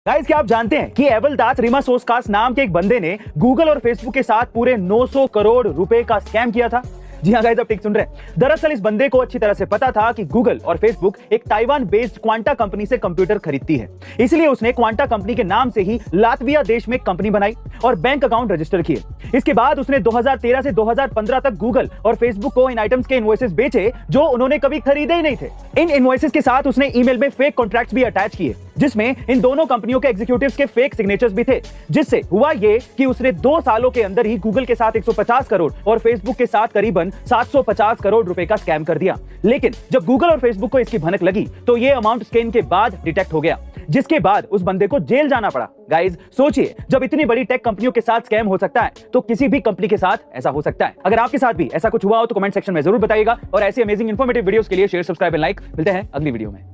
Guys, क्या आप जानते हैं कि एवल दास रिमासोस्कास नाम के एक बंदे ने गूगल और फेसबुक के साथ पूरे 900 करोड़ रुपए का स्कैम किया था। जी हाँ गाइस, आप ठीक सुन रहे हैं। दरअसल इस बंदे को अच्छी तरह से पता था कि गूगल और फेसबुक एक ताइवान बेस्ड क्वांटा कंपनी से कंप्यूटर खरीदती है, इसलिए उसने क्वांटा कंपनी के नाम से ही लातविया देश में कंपनी बनाई और बैंक अकाउंट रजिस्टर किए। इसके बाद उसने 2013 से 2015 तक गूगल और फेसबुक को इन आइटम्स के इनवॉइसेस बेचे जो उन्होंने कभी खरीदे ही नहीं थे। इन इनवॉइसेस के साथ उसने ईमेल में फेक कॉन्ट्रैक्ट्स भी अटैच किए, जिसमें इन दोनों कंपनियों के एग्जीक्यूटिव्स के फेक सिग्नेचर्स भी थे। जिससे हुआ ये कि उसने 2 सालों के अंदर ही गूगल के साथ 150 करोड़ और फेसबुक के साथ करीबन 750 करोड़ रुपए का स्कैम कर दिया। लेकिन जब गूगल और फेसबुक को इसकी भनक लगी तो ये अमाउंट स्कैन के बाद डिटेक्ट हो गया, जिसके बाद उस बंदे को जेल जाना पड़ा। गाइस सोचिए, जब इतनी बड़ी टेक कंपनियों के साथ स्कैम हो सकता है तो किसी भी कंपनी के साथ ऐसा हो सकता है। अगर आपके साथ भी ऐसा कुछ हुआ हो तो कमेंट सेक्शन में जरूर बताइएगा और ऐसी अमेजिंग इंफॉर्मेटिव वीडियोस के लिए शेयर, सब्सक्राइब एंड लाइक। मिलते हैं अगली वीडियो में।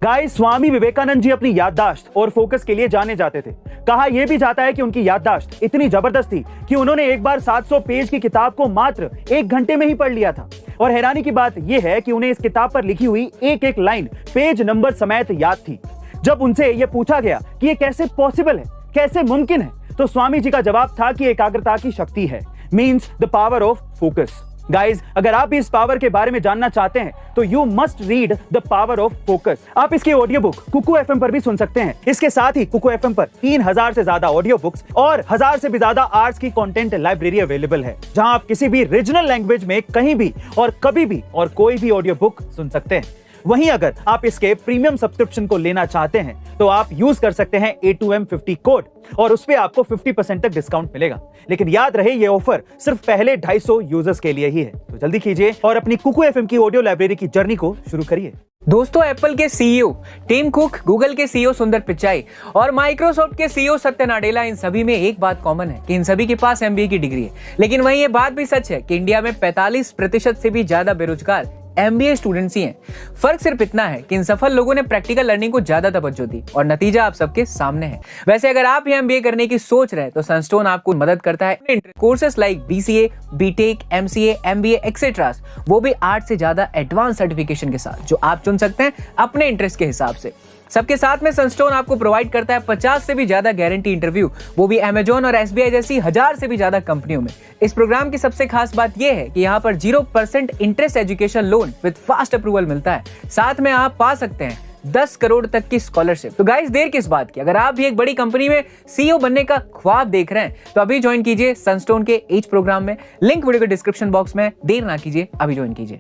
गाइस, स्वामी विवेकानंद जी अपनी याददाश्त और फोकस के लिए जाने जाते थे। कहा यह भी जाता है कि उनकी याददाश्त इतनी जबरदस्त थी कि उन्होंने एक बार 700 पेज की किताब को मात्र 1 घंटे में ही पढ़ लिया था। और हैरानी की बात यह है कि उन्हें इस किताब पर लिखी हुई एक लाइन पेज नंबर समेत याद थी। जब उनसे यह पूछा गया कि यह कैसे पॉसिबल है, कैसे मुमकिन है, तो स्वामी जी का जवाब था कि एकाग्रता की शक्ति है, means the power of focus. Guys, अगर आप भी इस पावर के बारे में जानना चाहते हैं तो you must read the power of focus. आप इसकी ऑडियो बुक कुकू एफएम पर भी सुन सकते हैं। इसके साथ ही कुकू एफएम पर 3000 से ज्यादा ऑडियो बुक्स और 1000 से भी ज्यादा आर्ट्स की कंटेंट लाइब्रेरी अवेलेबल है, जहां आप किसी भी रीजनल लैंग्वेज में कहीं भी और कभी भी और कोई भी ऑडियो बुक सुन सकते हैं। वहीं अगर आप इसके प्रीमियम सब्सक्रिप्शन को लेना चाहते हैं तो आप यूज कर सकते हैं A2M50 कोड और उस पे आपको 50% तक डिस्काउंट मिलेगा। लेकिन याद रहे, ये ऑफर सिर्फ पहले 250 यूजर्स के लिए ही है, तो जल्दी कीजिए और अपनी कुकू एफएम की ऑडियो लाइब्रेरी की जर्नी को शुरू करिए। दोस्तों, एप्पल के सीईओ टिम कुक, गूगल के सीईओ सुंदर पिचाई और माइक्रोसॉफ्ट के सीईओ सत्य नाडेला, इन सभी में एक बात कॉमन है कि इन सभी के पास एमबीए की डिग्री है। लेकिन वहीं ये बात भी सच है कि इंडिया में 45% से भी ज्यादा बेरोजगार एमबीए स्टूडेंट्स ही हैं। फर्क सिर्फ इतना है कि इन सफल लोगों ने प्रैक्टिकल लर्निंग को ज्यादा तवज्जो दी और नतीजा आप सबके सामने है। वैसे अगर आप ये एमबीए करने की सोच रहे हैं तो सनस्टोन आपको मदद करता है courses like BCA, BTech, MCA, MBA etcetera, वो भी 8 से ज्यादा एडवांस सर्टिफिकेशन के साथ, जो आप चुन सकते हैं अपने इंटरेस्ट के हिसाब से। सबके साथ में सनस्टोन आपको प्रोवाइड करता है 50 से भी ज्यादा गारंटी इंटरव्यू, वो भी अमेजॉन और एसबीआई जैसी 1000 से भी ज्यादा कंपनियों में। इस प्रोग्राम की सबसे खास बात यह है कि यहाँ पर 0% interest education loan with fast approval मिलता है। साथ में आप पा सकते हैं 10 करोड़ तक की स्कॉलरशिप। तो गाइस, देर किस बात की? अगर आप भी एक बड़ी कंपनी में सीईओ बनने का ख्वाब देख रहे हैं तो अभी ज्वाइन कीजिए सनस्टोन के एज प्रोग्राम में। लिंक वीडियो के डिस्क्रिप्शन बॉक्स में, देर ना कीजिए, अभी ज्वाइन कीजिए।